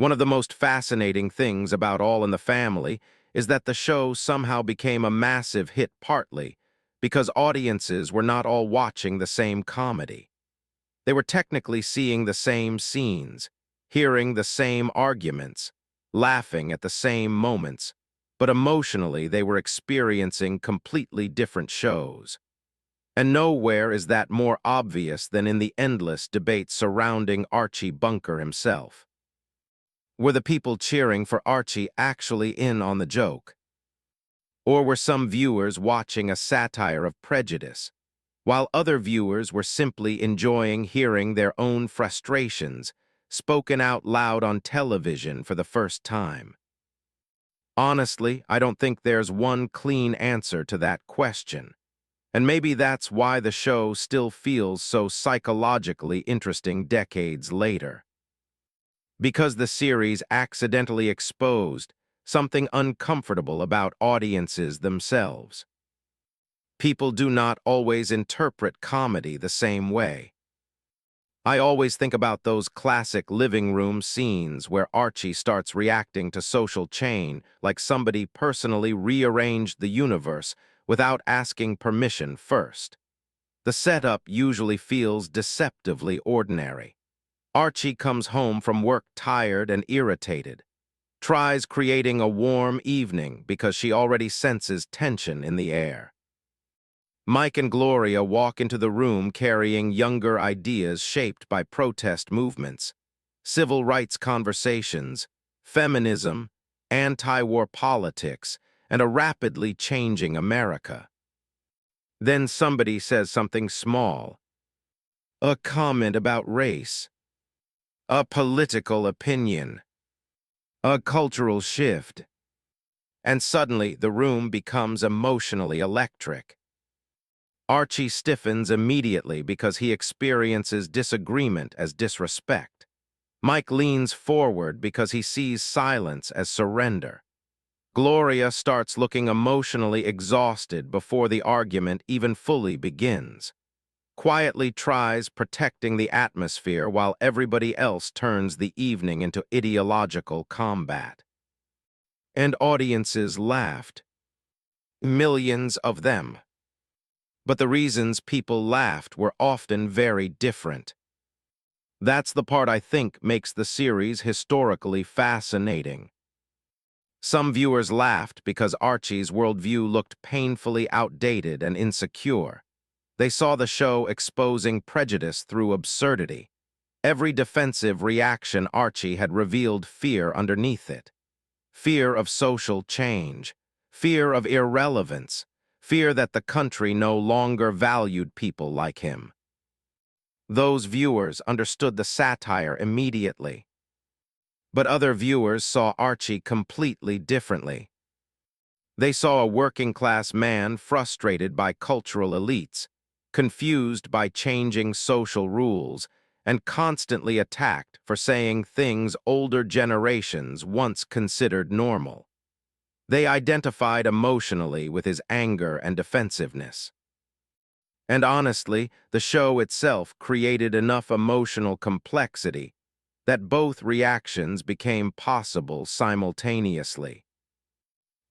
One of the most fascinating things about All in the Family is that the show somehow became a massive hit partly because audiences were not all watching the same comedy. They were technically seeing the same scenes, hearing the same arguments, laughing at the same moments, but emotionally they were experiencing completely different shows. And nowhere is that more obvious than in the endless debate surrounding Archie Bunker himself. Were the people cheering for Archie actually in on the joke? Or were some viewers watching a satire of prejudice, while other viewers were simply enjoying hearing their own frustrations spoken out loud on television for the first time? Honestly, I don't think there's one clean answer to that question. And maybe that's why the show still feels so psychologically interesting decades later. Because the series accidentally exposed something uncomfortable about audiences themselves. People do not always interpret comedy the same way. I always think about those classic living room scenes where Archie starts reacting to social change like somebody personally rearranged the universe without asking permission first. The setup usually feels deceptively ordinary. Archie comes home from work tired and irritated, tries creating a warm evening because she already senses tension in the air. Mike and Gloria walk into the room carrying younger ideas shaped by protest movements, civil rights conversations, feminism, anti-war politics, and a rapidly changing America. Then somebody says something small, a comment about race, a political opinion, a cultural shift, and suddenly the room becomes emotionally electric. Archie stiffens immediately because he experiences disagreement as disrespect. Mike leans forward because he sees silence as surrender. Gloria starts looking emotionally exhausted before the argument even fully begins. Quietly tries protecting the atmosphere while everybody else turns the evening into ideological combat. And audiences laughed. Millions of them. But the reasons people laughed were often very different. That's the part I think makes the series historically fascinating. Some viewers laughed because Archie's worldview looked painfully outdated and insecure. They saw the show exposing prejudice through absurdity. Every defensive reaction Archie had revealed fear underneath it. Fear of social change, fear of irrelevance, fear that the country no longer valued people like him. Those viewers understood the satire immediately. But other viewers saw Archie completely differently. They saw a working-class man frustrated by cultural elites, confused by changing social rules, and constantly attacked for saying things older generations once considered normal. They identified emotionally with his anger and defensiveness. And honestly, the show itself created enough emotional complexity that both reactions became possible simultaneously.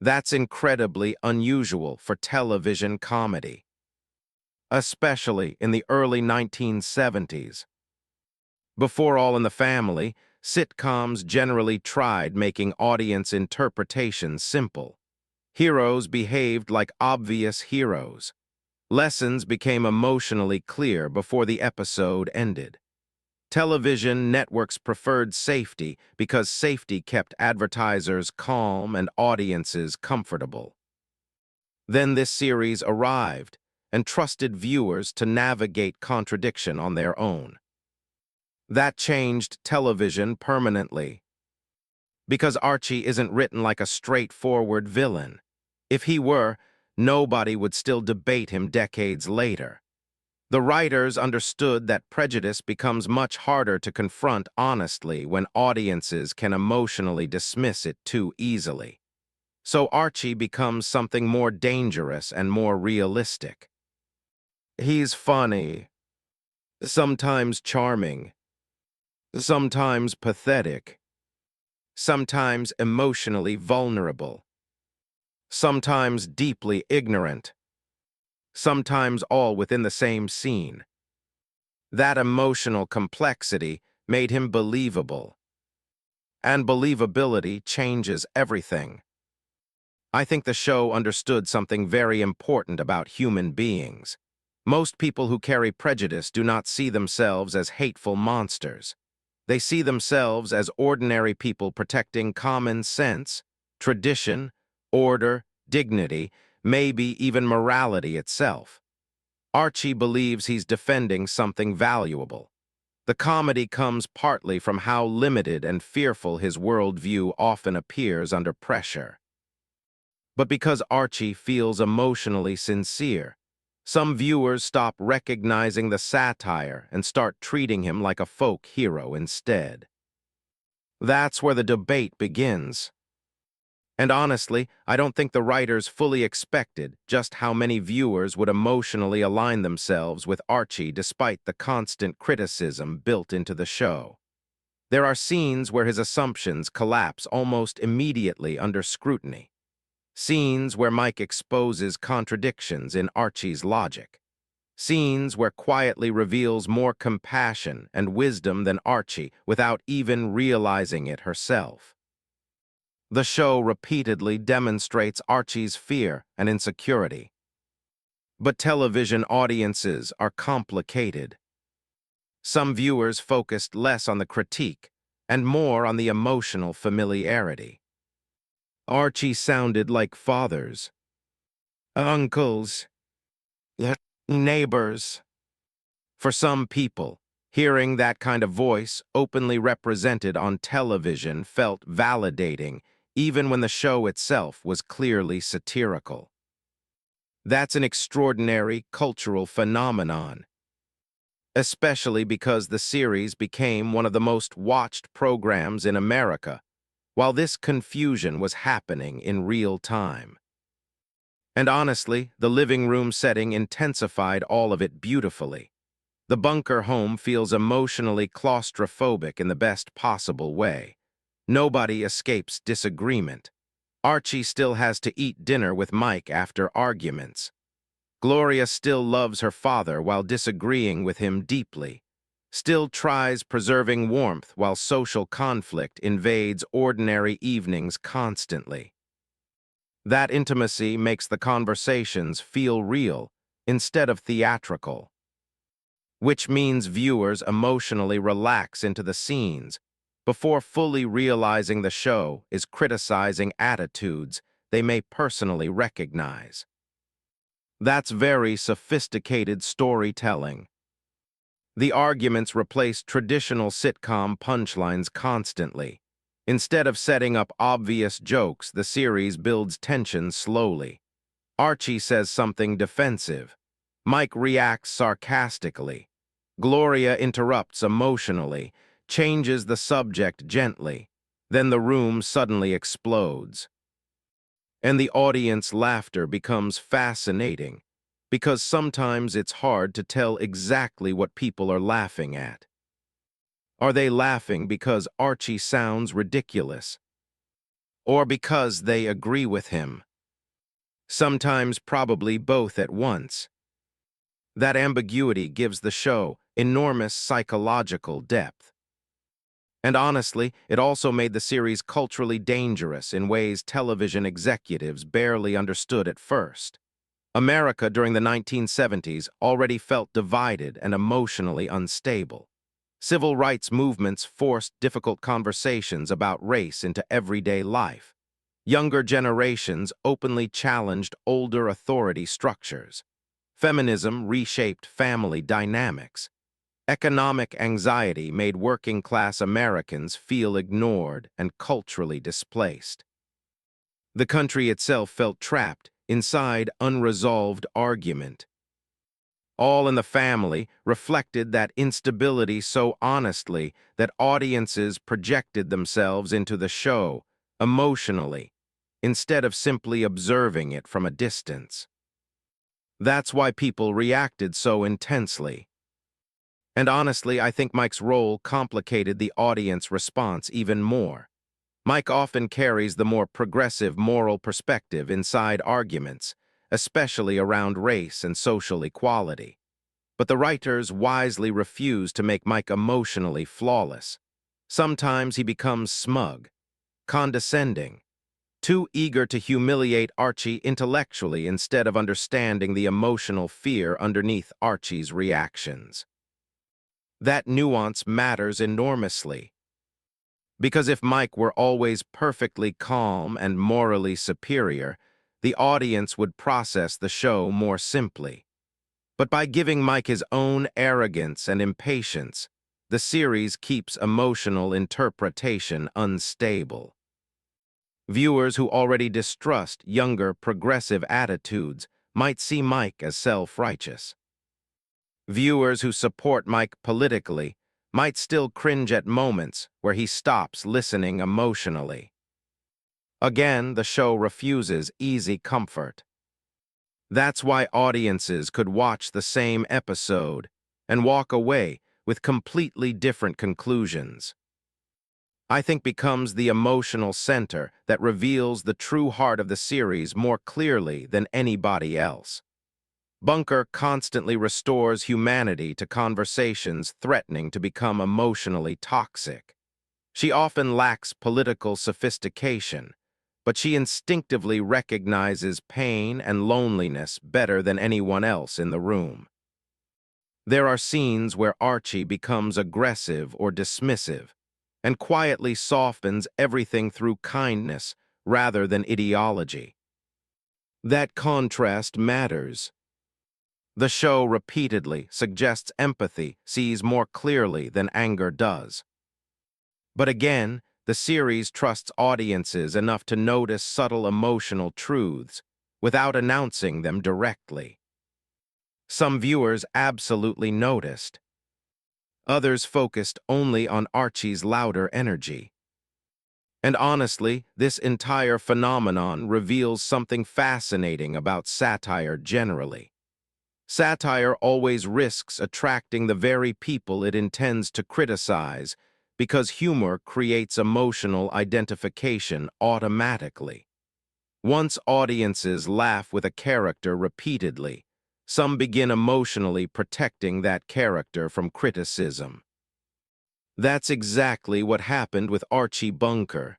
That's incredibly unusual for television comedy, especially in the early 1970s. Before All in the Family, sitcoms generally tried making audience interpretation simple. Heroes behaved like obvious heroes. Lessons became emotionally clear before the episode ended. Television networks preferred safety because safety kept advertisers calm and audiences comfortable. Then this series arrived and trusted viewers to navigate contradiction on their own. That changed television permanently. Because Archie isn't written like a straightforward villain. If he were, nobody would still debate him decades later. The writers understood that prejudice becomes much harder to confront honestly when audiences can emotionally dismiss it too easily. So Archie becomes something more dangerous and more realistic. He's funny, sometimes charming, sometimes pathetic, sometimes emotionally vulnerable, sometimes deeply ignorant, sometimes all within the same scene. That emotional complexity made him believable, and believability changes everything. I think the show understood something very important about human beings. Most people who carry prejudice do not see themselves as hateful monsters. They see themselves as ordinary people protecting common sense, tradition, order, dignity, maybe even morality itself. Archie believes he's defending something valuable. The comedy comes partly from how limited and fearful his worldview often appears under pressure. But because Archie feels emotionally sincere, some viewers stop recognizing the satire and start treating him like a folk hero instead. That's where the debate begins. And honestly, I don't think the writers fully expected just how many viewers would emotionally align themselves with Archie despite the constant criticism built into the show. There are scenes where his assumptions collapse almost immediately under scrutiny. Scenes where Mike exposes contradictions in Archie's logic. Scenes where quietly reveals more compassion and wisdom than Archie without even realizing it herself. The show repeatedly demonstrates Archie's fear and insecurity. But television audiences are complicated. Some viewers focused less on the critique and more on the emotional familiarity. Archie sounded like fathers, uncles, neighbors. For some people, hearing that kind of voice openly represented on television felt validating, even when the show itself was clearly satirical. That's an extraordinary cultural phenomenon, especially because the series became one of the most watched programs in America, while this confusion was happening in real time. And honestly, the living room setting intensified all of it beautifully. The bunker home feels emotionally claustrophobic in the best possible way. Nobody escapes disagreement. Archie still has to eat dinner with Mike after arguments. Gloria still loves her father while disagreeing with him deeply. Still tries preserving warmth while social conflict invades ordinary evenings constantly. That intimacy makes the conversations feel real instead of theatrical, which means viewers emotionally relax into the scenes before fully realizing the show is criticizing attitudes they may personally recognize. That's very sophisticated storytelling. The arguments replace traditional sitcom punchlines constantly. Instead of setting up obvious jokes, the series builds tension slowly. Archie says something defensive. Mike reacts sarcastically. Gloria interrupts emotionally, changes the subject gently. Then the room suddenly explodes. And the audience laughter becomes fascinating, because sometimes it's hard to tell exactly what people are laughing at. Are they laughing because Archie sounds ridiculous? Or because they agree with him? Sometimes probably both at once. That ambiguity gives the show enormous psychological depth. And honestly, it also made the series culturally dangerous in ways television executives barely understood at first. America during the 1970s already felt divided and emotionally unstable. Civil rights movements forced difficult conversations about race into everyday life. Younger generations openly challenged older authority structures. Feminism reshaped family dynamics. Economic anxiety made working-class Americans feel ignored and culturally displaced. The country itself felt trapped inside unresolved argument. All in the Family reflected that instability so honestly that audiences projected themselves into the show, emotionally, instead of simply observing it from a distance. That's why people reacted so intensely. And honestly, I think Mike's role complicated the audience response even more. Mike often carries the more progressive moral perspective inside arguments, especially around race and social equality. But the writers wisely refuse to make Mike emotionally flawless. Sometimes he becomes smug, condescending, too eager to humiliate Archie intellectually instead of understanding the emotional fear underneath Archie's reactions. That nuance matters enormously, because if Mike were always perfectly calm and morally superior, the audience would process the show more simply. But by giving Mike his own arrogance and impatience, the series keeps emotional interpretation unstable. Viewers who already distrust younger, progressive attitudes might see Mike as self-righteous. Viewers who support Mike politically might still cringe at moments where he stops listening emotionally. Again, the show refuses easy comfort. That's why audiences could watch the same episode and walk away with completely different conclusions. I think becomes the emotional center that reveals the true heart of the series more clearly than anybody else. Bunker constantly restores humanity to conversations threatening to become emotionally toxic. She often lacks political sophistication, but she instinctively recognizes pain and loneliness better than anyone else in the room. There are scenes where Archie becomes aggressive or dismissive, and quietly softens everything through kindness rather than ideology. That contrast matters. The show repeatedly suggests empathy sees more clearly than anger does. But again, the series trusts audiences enough to notice subtle emotional truths without announcing them directly. Some viewers absolutely noticed. Others focused only on Archie's louder energy. And honestly, this entire phenomenon reveals something fascinating about satire generally. Satire always risks attracting the very people it intends to criticize because humor creates emotional identification automatically. Once audiences laugh with a character repeatedly, some begin emotionally protecting that character from criticism. That's exactly what happened with Archie Bunker.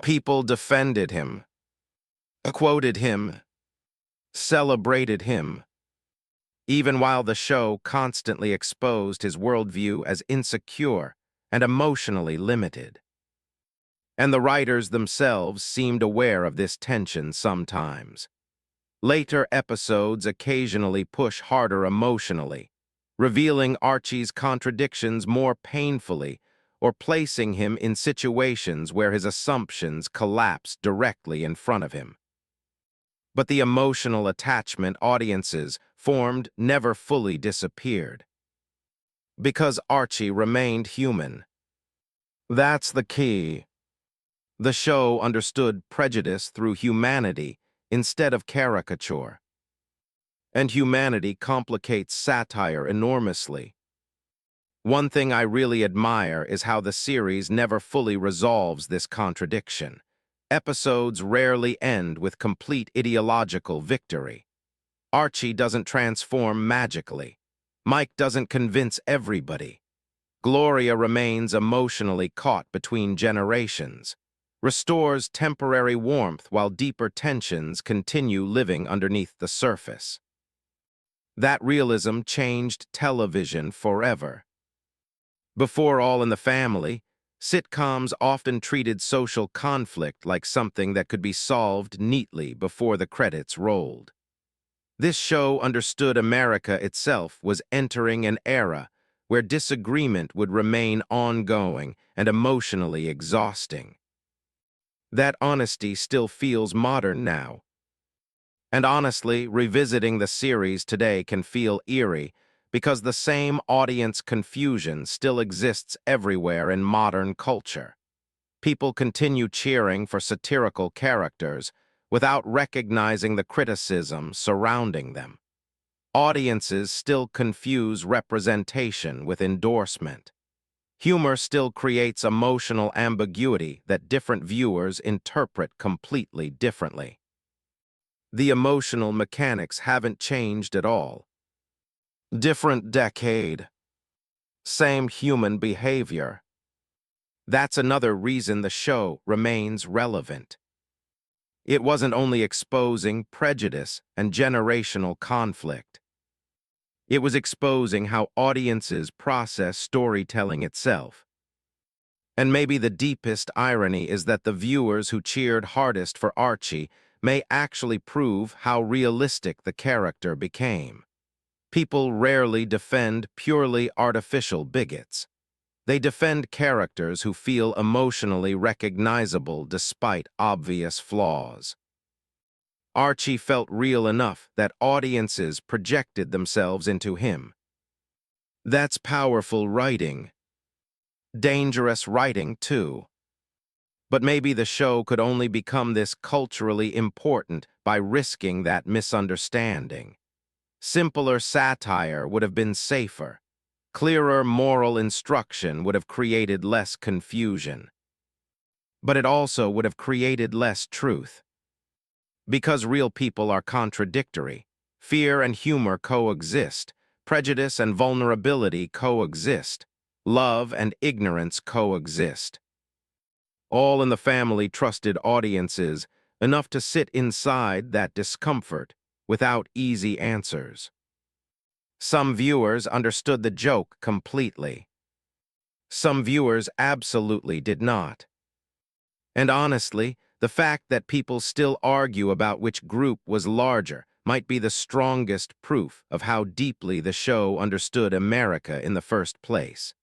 People defended him, quoted him, celebrated him, even while the show constantly exposed his worldview as insecure and emotionally limited. And the writers themselves seemed aware of this tension sometimes. Later episodes occasionally push harder emotionally, revealing Archie's contradictions more painfully or placing him in situations where his assumptions collapse directly in front of him. But the emotional attachment audiences formed never fully disappeared, because Archie remained human. That's the key. The show understood prejudice through humanity instead of caricature. And humanity complicates satire enormously. One thing I really admire is how the series never fully resolves this contradiction. Episodes rarely end with complete ideological victory. Archie doesn't transform magically. Mike doesn't convince everybody. Gloria remains emotionally caught between generations, restores temporary warmth while deeper tensions continue living underneath the surface. That realism changed television forever. Before All in the Family, sitcoms often treated social conflict like something that could be solved neatly before the credits rolled. This show understood America itself was entering an era where disagreement would remain ongoing and emotionally exhausting. That honesty still feels modern now. And honestly, revisiting the series today can feel eerie because the same audience confusion still exists everywhere in modern culture. People continue cheering for satirical characters without recognizing the criticism surrounding them. Audiences still confuse representation with endorsement. Humor still creates emotional ambiguity that different viewers interpret completely differently. The emotional mechanics haven't changed at all. Different decade. Same human behavior. That's another reason the show remains relevant. It wasn't only exposing prejudice and generational conflict. It was exposing how audiences process storytelling itself. And maybe the deepest irony is that the viewers who cheered hardest for Archie may actually prove how realistic the character became. People rarely defend purely artificial bigots. They defend characters who feel emotionally recognizable despite obvious flaws. Archie felt real enough that audiences projected themselves into him. That's powerful writing. Dangerous writing, too. But maybe the show could only become this culturally important by risking that misunderstanding. Simpler satire would have been safer. Clearer moral instruction would have created less confusion. But it also would have created less truth. Because real people are contradictory, fear and humor coexist, prejudice and vulnerability coexist, love and ignorance coexist. All in the Family trusted audiences enough to sit inside that discomfort without easy answers. Some viewers understood the joke completely. Some viewers absolutely did not. And honestly, the fact that people still argue about which group was larger might be the strongest proof of how deeply the show understood America in the first place.